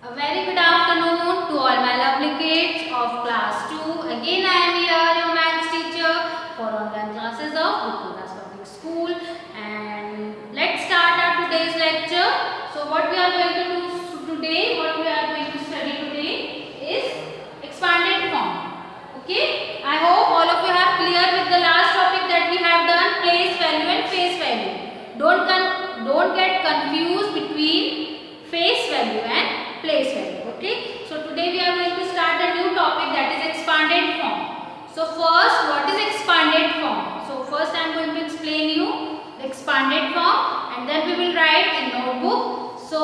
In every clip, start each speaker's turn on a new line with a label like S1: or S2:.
S1: A very good afternoon to all my lovely kids of class 2. Again I am here, your maths teacher for online classes of Bukuras Public School, and let's start our today's lecture. So what we are going to do today, what we are going to study today is expanded form. Okay, I hope all of you have clear with the last topic that we have done, place value and face value. Don't get confused between face value and place value. Okay, so today we are going to start a new topic, that is expanded form. So first, what is expanded form? So first I am going to explain you the expanded form, and then we will write in notebook. So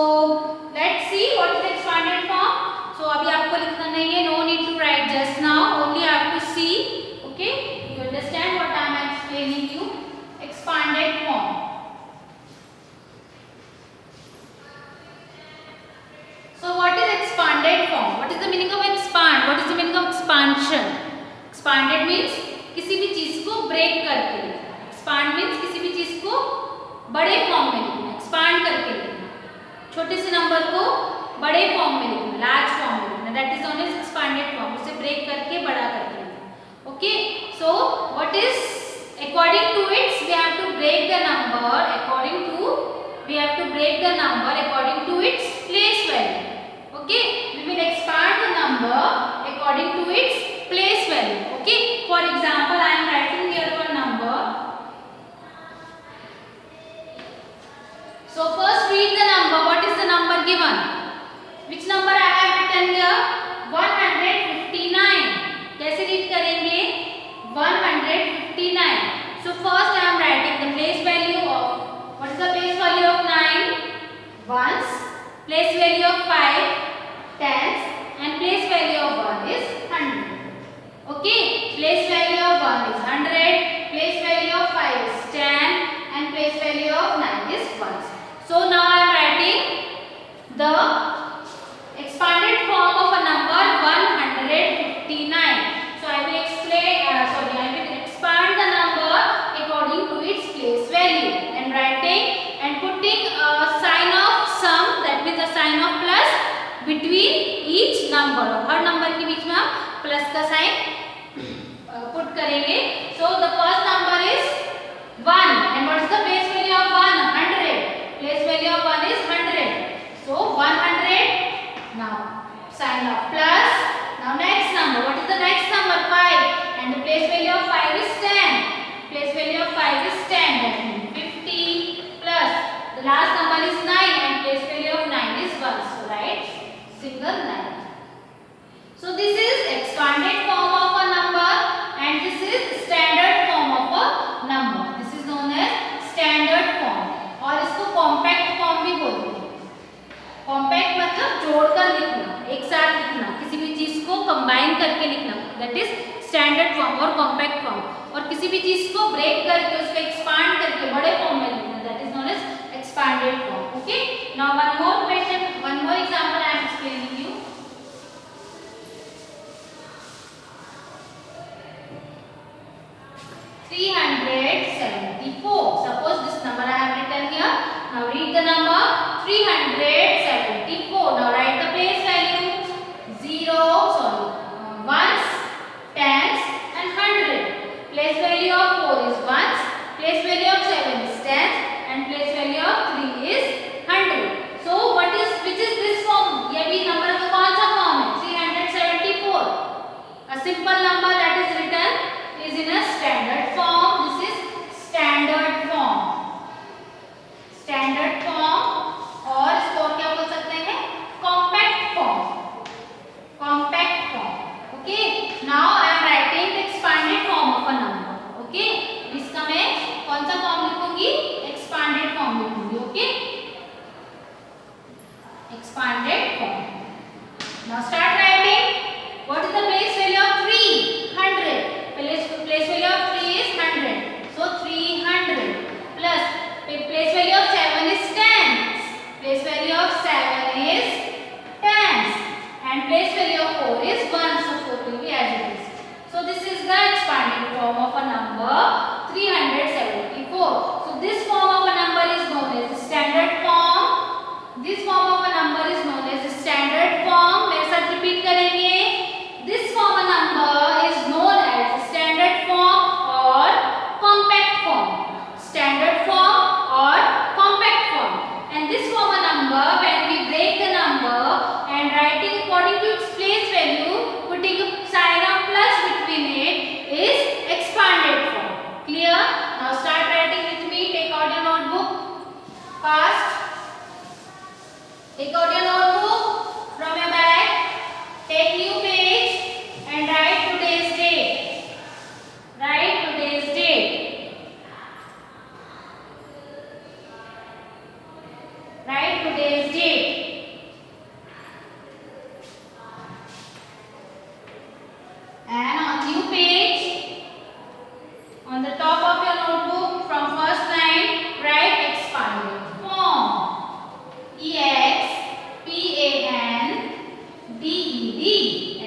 S1: let's see what is expanded form. So अभी आपको लिखना नहीं है, no need to write just now, only I have to see. Okay, you understand what I am explaining you? Expanded form. So what is expanded form? What is the meaning of expand? What is the meaning of expansion? Expanded means किसी भी चीज को break करके लिखना. Expand means किसी भी चीज को बड़े form में लिखना. Expand करके लिखना. छोटे से नंबर को बड़े form में लिखना, large form में लिखना. That is known as expanded form. उसे break करके बड़ा करके लिखना. Okay. So what is, according to its, we have to break the number according to its place value. Okay, we will expand the number according to its place value. Okay, for example, I am writing here one number. So first read the number. What is the number given? Which number I have written here? 159. कैसे read करेंगे? 159. So first I am writing the place value of, what is the place value of 9? Ones. Place value of 5? Tens, and place value of 1 is 100. Okay, place value of 1 is 100, place value of 5 is 10, and place value of 9 is 1. So now I am writing the expanded form of a number 159. So I will I will expand the number according to its place value, and writing and putting a sign of sum, that means a sign of plus between each number. Her number के बीच में हम plus का sign put करेंगे. So the first number is 1, and what is the place value of 1? 100. Place value of 1 is 100. So 100. Now sign of plus. Now next number. What is the next number? 5, and the place value of 5 is 10. Place value of 5 is 10. That means 50 plus. The last number is 9, and place value of 9 is 1. So write single 9. So this is expanded form of a number, and this is standard form of a number. This is known as standard form, और इसको compact form भी बोलते हैं. Compact मतलब जोड़कर लिखना, एक साथ लिखना, किसी भी चीज को combine करके लिखना. That is standard form और compact form. और किसी भी चीज को break करके उसको expand करके बड़े form में लिखना. That is known as expanded form. Okay. Now one more question, one more example I am explaining you. 374. Suppose this number I have written here. Now read the number 374. Now write the place value. Ones, tens, and 100. Place value of 4 is ones. Place value of 7 is tens, and place value of 3 is 100. So which is this form? ये भी number का कौन सा form है? 374. A simple number that is written is in a standard form. This is standard form. Standard form, और इसको क्या बोल सकते हैं? Compact form. Compact form. Okay. Now I am writing the expanded form of a number. Okay. इसका मैं कौन सा form लिखूंगी? Expanded form लिखूंगी. Okay. Expanded form. Now start writing. What is the place value of 3? 100. Place value of 3 is 100. So 300 plus place value of 7 is tens. Place value of 7 is tens, and place value of 4 is 1. So 4 will be as it is. So this is the expanded form of a number 374. So this form of a number is known as standard form. This form of a number is known as standard today's date. And on new page, on the top of your notebook, from first line, write expanded form. EXPANDED,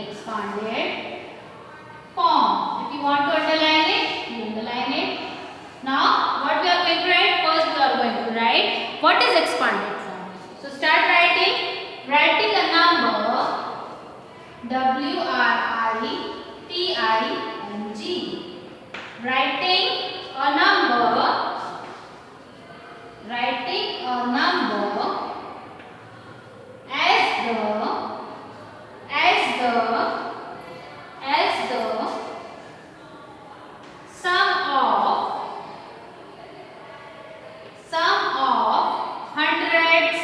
S1: expanded form. If you want to underline it, you underline it. Now, what we are going to write? First, we are going to write what is expanded form. So, start writing. Writing a number WRITING. Writing a number. Writing a number as the sum of hundreds,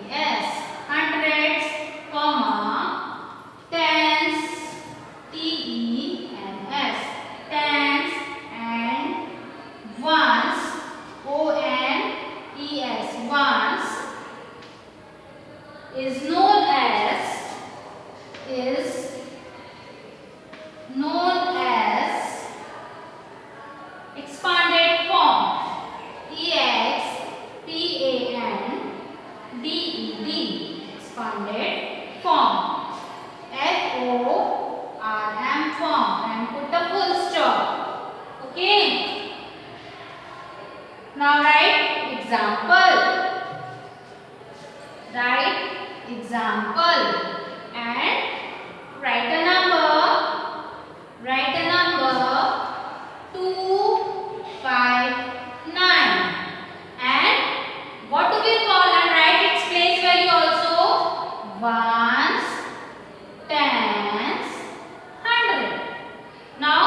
S1: HUNDREDS, hundreds, comma, tens, TENS, tens, and ones, ONES, ones, is known as expanded form. EXPANDED, expanded form. FORM, form, and put a full stop. Okay. Now write example. Write example and write a number. Write a number 259. And what do we call, and write its place value also? Ones, tens, hundred. Now,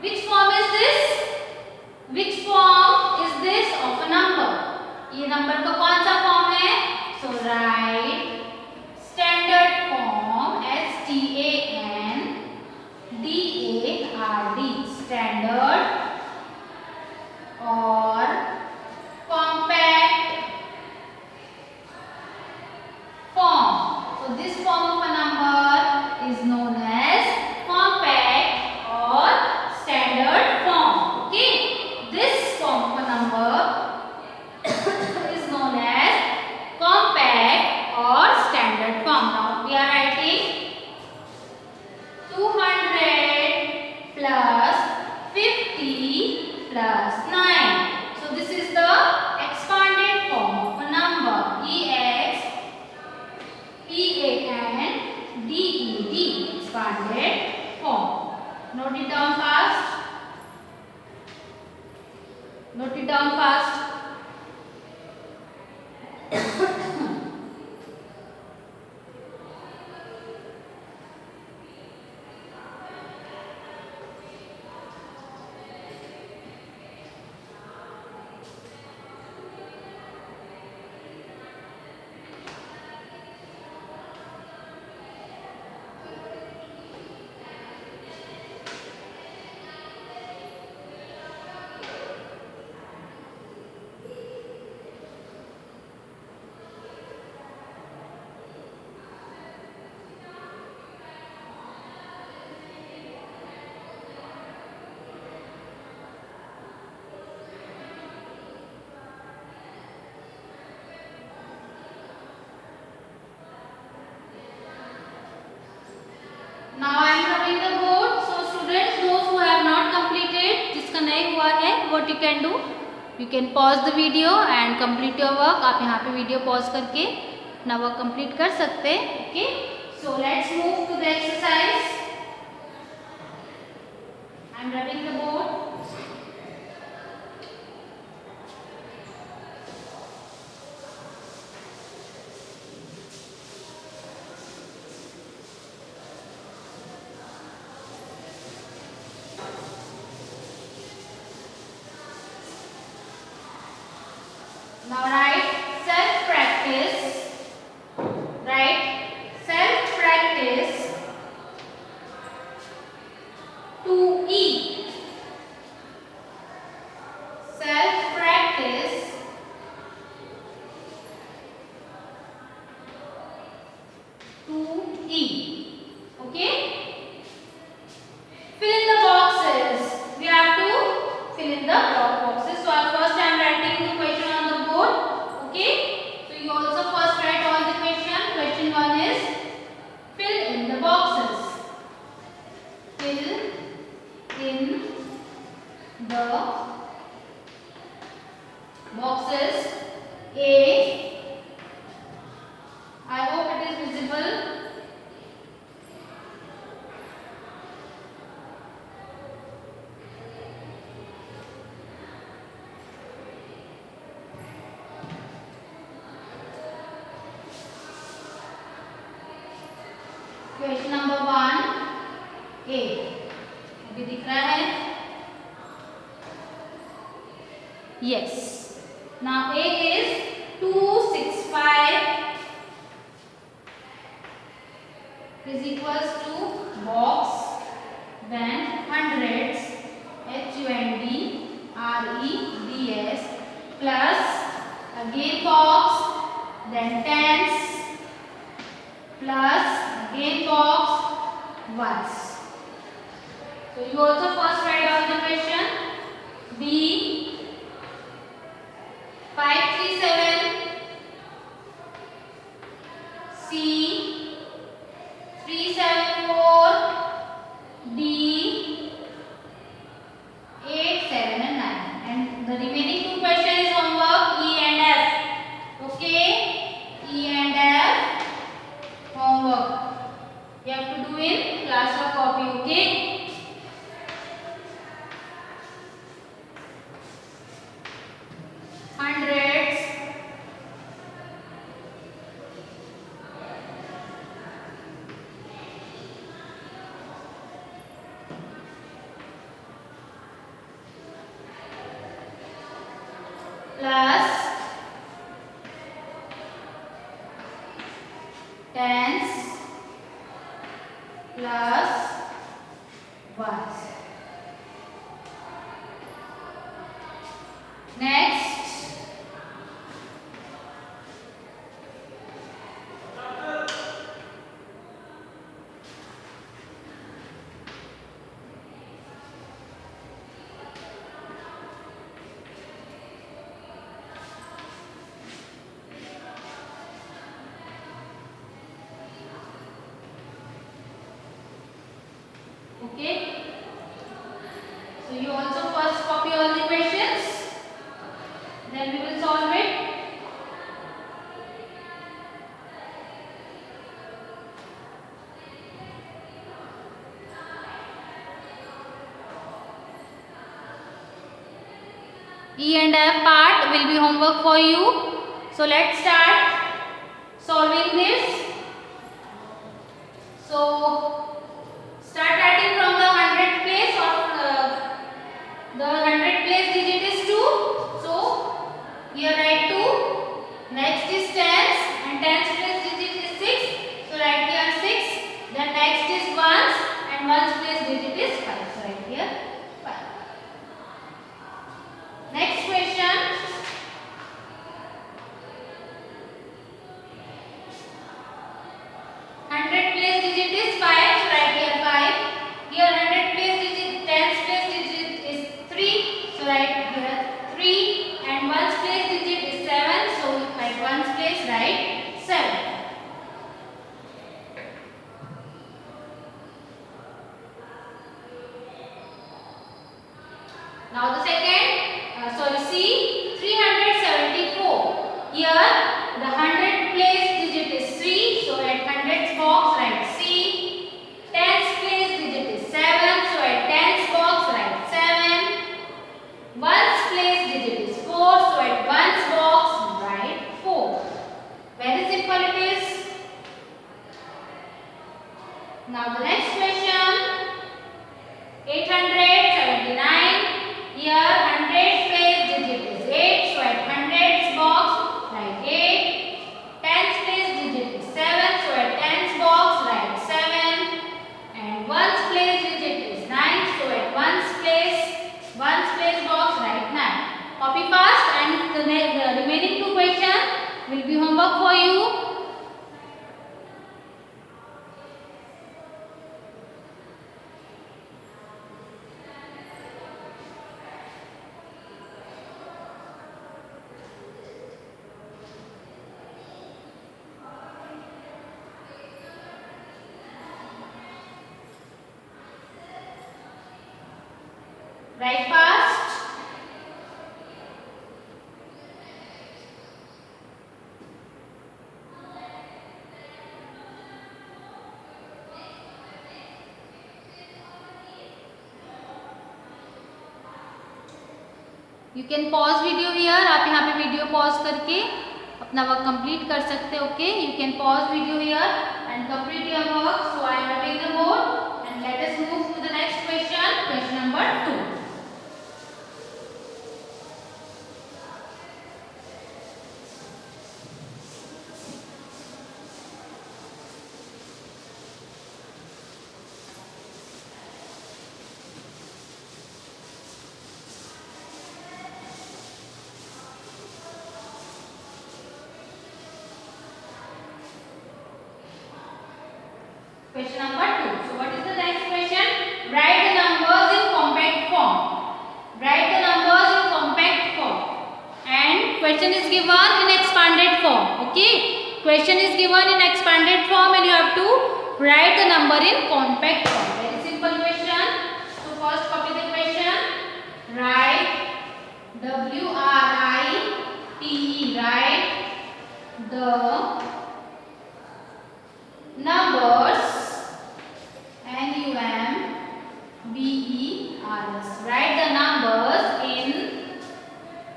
S1: which form is this? Which form is this of a number? ये number का कौन सा form है? So write standard form, STANDARD, standard or compact form. So this form of a number is known as compact or standard form. Okay, this form of a number is known as compact or standard form. Now we are writing 200 plus 50 plus 9. So this is the expanded form of a number. EXPANDED, expanded form. Note it down fast. Note it down fast. Now I am covering the board. So students, those who have not completed, जिसका नहीं हुआ है, what you can do? You can pause the video and complete your work. आप यहाँ पे video pause करके अपना work complete कर सकते हैं. Okay? So let's move to the exercise. I am rubbing the board. Now write self-practice. Write self-practice 2E. in the boxes A. I hope it is visible. Question number 1 ए अभी दिख रहा है. Yes. Now A is 265 is equals to box, then hundreds, HUNDREDS, plus again box, then tens, plus again box, ones. So you also first write down the question. B 537, C 374, D 8, 7 and 9. And the remaining two questions is homework E and F. Okay, E and F homework. You have to do in class or copy. Okay. Hundreds, plus tens, plus ones. Next, okay. So you also first copy all the questions, then we will solve it. E and F part will be homework for you. So let's start solving this. So start writing from the 100th place, or the 100th place digit is 2. So here write 2. Next is tens, and tens place digit is 6. So write here 6. Then next is ones, and ones place digit is 5. So write here 5. Next question. 100 place digit is 5. So write here 5. Here 100 place digit, tens place digit is 3. So write here 3. And ones place digit is 7. So at ones place write 7. Now the second, C 374. Here the 100 place digit is 3. So at hundreds box write C. Tens place digit is 7. So at tens box write 7. Ones place digit is 4. So at ones box write 4. Very simple it is. Now the next question. 879. Here 100 place digit is 8. So at hundreds box write 8. Tens place digit is 7. So at tens box write 7. And ones place digit is 9. So at ones place box write 9. Copy fast, and the remaining two questions will be homework for you. Write fast. You can pause video here. आप यहाँ पे video pause करके अपना work complete कर सकते हो. Okay, you can pause video here and complete your work. So I am writing the board and let us move to the next question. Question number 2. Question number 2. So what is the next question? Write the numbers in compact form. Write the numbers in compact form. And question is given in expanded form. Okay. Question is given in expanded form and you have to write the number in compact form. Very simple question. So first copy the question. Write W-R-I-T-E. Write the numbers N-U-M-B-E-R-S. Write the numbers in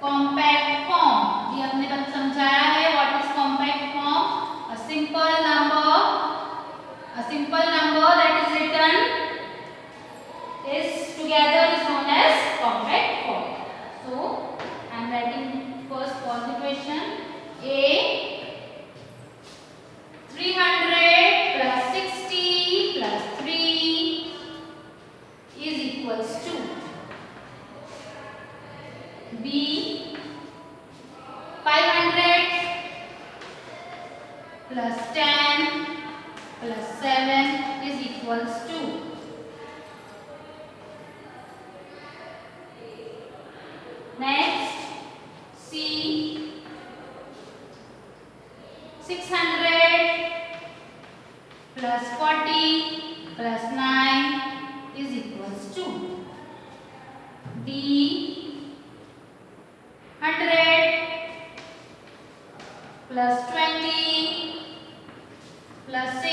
S1: compact form. ये हमने बस समझाया है. What is compact form? A simple number that is written is together is known as compact form. So I am writing first for the question. A 300 plus 60 plus 3 is equals to B 500 plus 10 plus 7 is equals to next C 600 plus 40 plus 9 is equals to D 100 plus 20 plus 6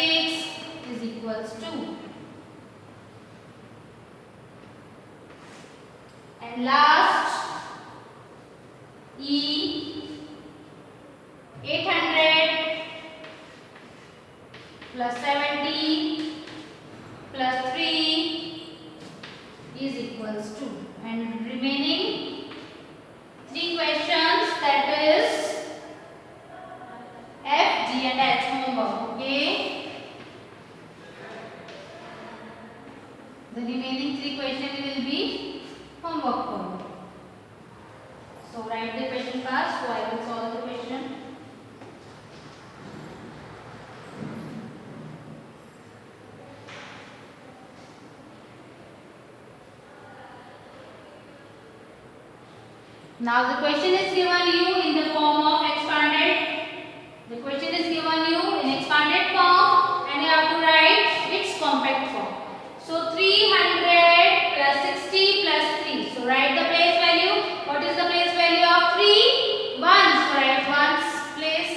S1: is equals to and last E 800 plus 70 plus 3 is equals to and remaining 3 questions, that is F, G and H homework. Okay, the remaining 3 questions will be homework for you. So write the question first. So I will solve the question. Now the question is given you in the form of expanded. The question is given you in expanded form and you have to write its compact form. So 300 plus 60 plus 3. So write the place value. What is the place value of 3? Ones. So write ones place.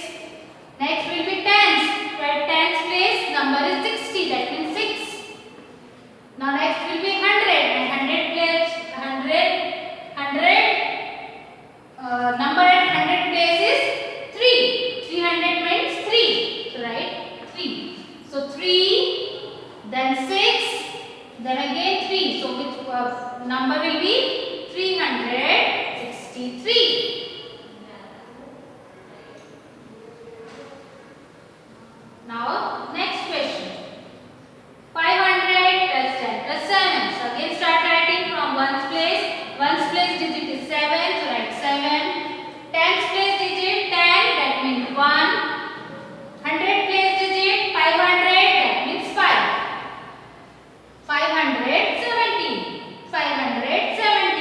S1: Next will be tens. Write tens place. Number is 60. That means 6. Now next will be 100 and 100 place 100. Number at 100 place is 3. 300 means 3. So write 3. So 3, then 6, then again 3. So which number will be 363. Now next question. 500 plus 10 plus 7. So again start writing from ones place. Ones place digit is 7. So write 7. Tens place digit 10. That means 1. 100 place digit 500. That means 5. 570. 570.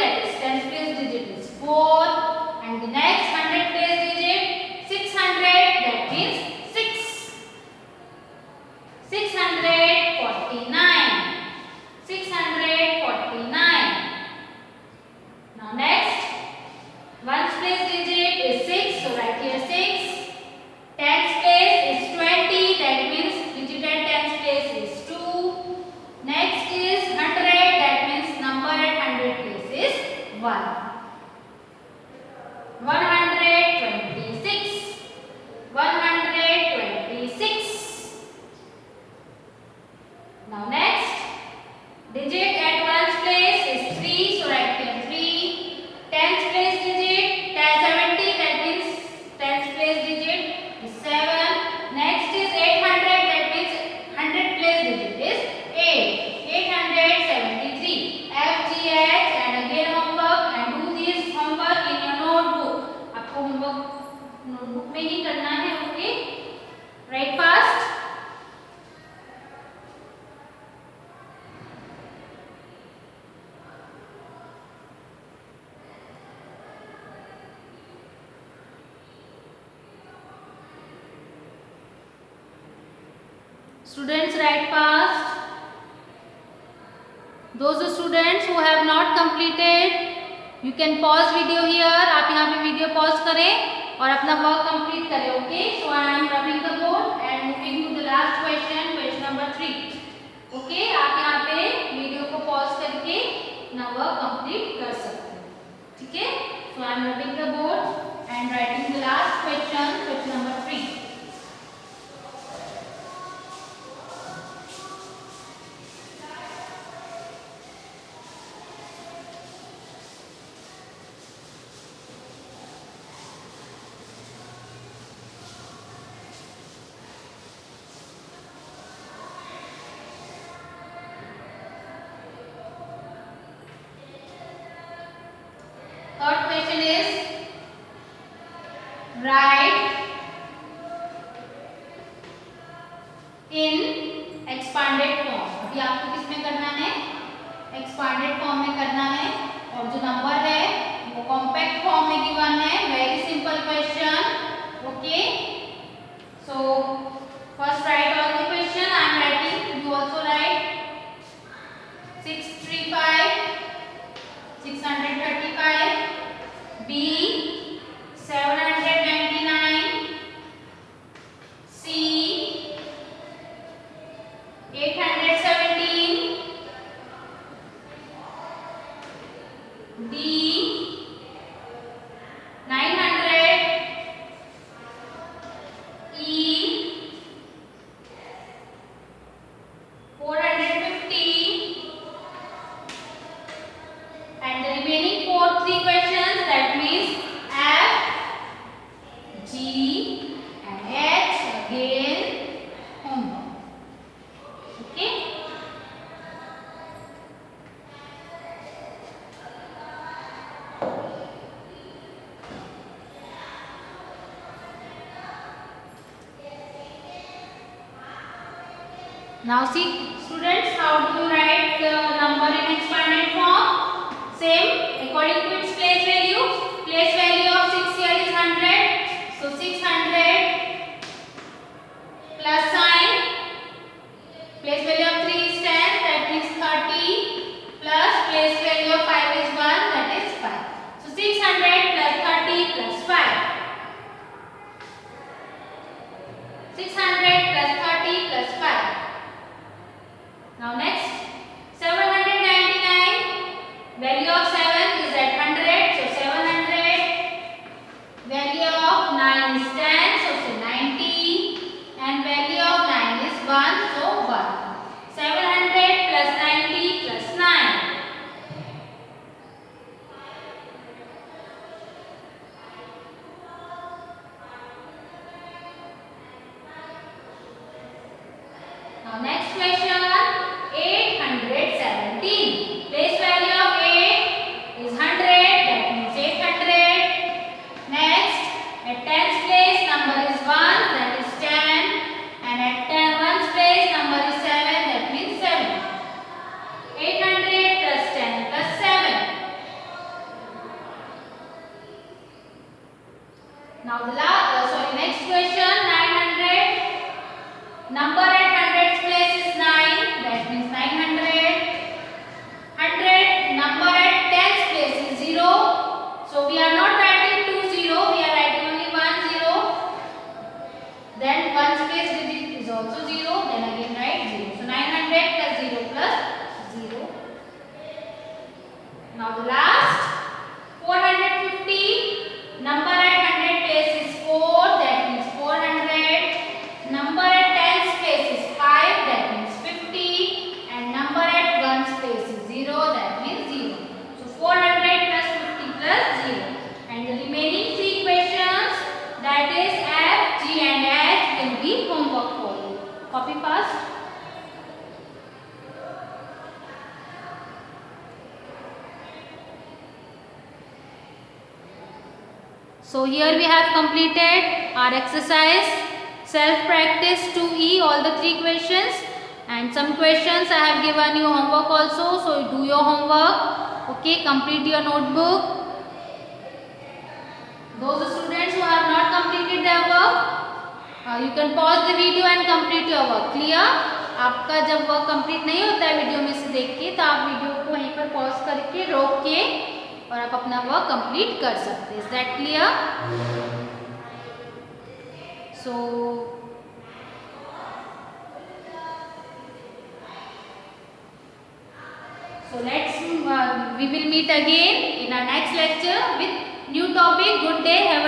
S1: that is tens place digit is 4, and the next 100 place digit 600, that means 6. 649. 649. Now next, ones place digit is 6, so write here 6. Tens place is 20, that means digit at tens place is 2. Next is 100, that means number at 100 place is 1. 126. 126. Now next, digit at ones place is 3, so write here 3. Tens place digit 70, that means tens place digit is 7. Next is 800, that means 100 place digit is 8. 873. FGH and again homework, and do this homework in your notebook. आपको homework notebook में ही करना है, okay? Write fast. Students, write fast. Those students who have not completed, you can pause video here. आप यहाँ पे video pause करें और अपना work complete करें. Okay? So I am rubbing the board and moving to the last question, question number 3. Okay? आप यहाँ पे video को pause करके अपना work complete कर सकते हैं. ठीक है? So I am rubbing the board and writing the last question, question number 3. Third question is write in expanded form. अभी आपको किस में करना है? Expanded form में करना है, और जो नंबर है वो compact form में given है. Very simple question. Okay. So first write all the question. I am writing. You also write. 635. 635. B 799, C 817, D 900, E 450, and the remaining 3 questions, that means F, G and H, again homework. Okay? Now see students, how do you write the number in expanded form? Same, according to its place value. Place value of 6 here is 100. So 600 plus sign. Place value of 3 is 10, that is 30. Plus place value of 5 is 1, that is 5. So 600 plus 30 plus 5. 600 plus 30 plus 5. Now next, 799. Value of 7 is at 100, so 700. Value of 9 is 10, so say 90. And value of 9 is 1, so 1. 700 plus 90 plus 9. Now next question, 817. Place value of 8 Now the next question, 900. Number at hundreds place is 9. That means 900. 100. Number at tens place is 0. So we are not writing 2 0. We are writing only 1 0. Then ones place digit is also 0. Then again write 0. So 900 plus 0 plus 0. Now the last, 450. Number at 100 place is 4. That means 400. Number at tens place is 5. That means 50. And number at ones place is 0. That means 0. So 400 plus 50 plus 0. And the remaining three questions, that is F, G and H, will be homework for you. Copy fast. So here we have completed our exercise self practice 2E, all the three questions, and some questions I have given you homework also. So do your homework. Okay, complete your notebook. Those students who have not completed their work, you can pause the video and complete your work. Clear? आपका जब work complete नहीं होता है video में से देख के, तो आप वीडियो को वहीं पर पॉज करके रोक के और आप अपना वर्क कंप्लीट कर सकते हैं. Is that clear? So let's we will meet again in our next lecture with new topic. Good day. Have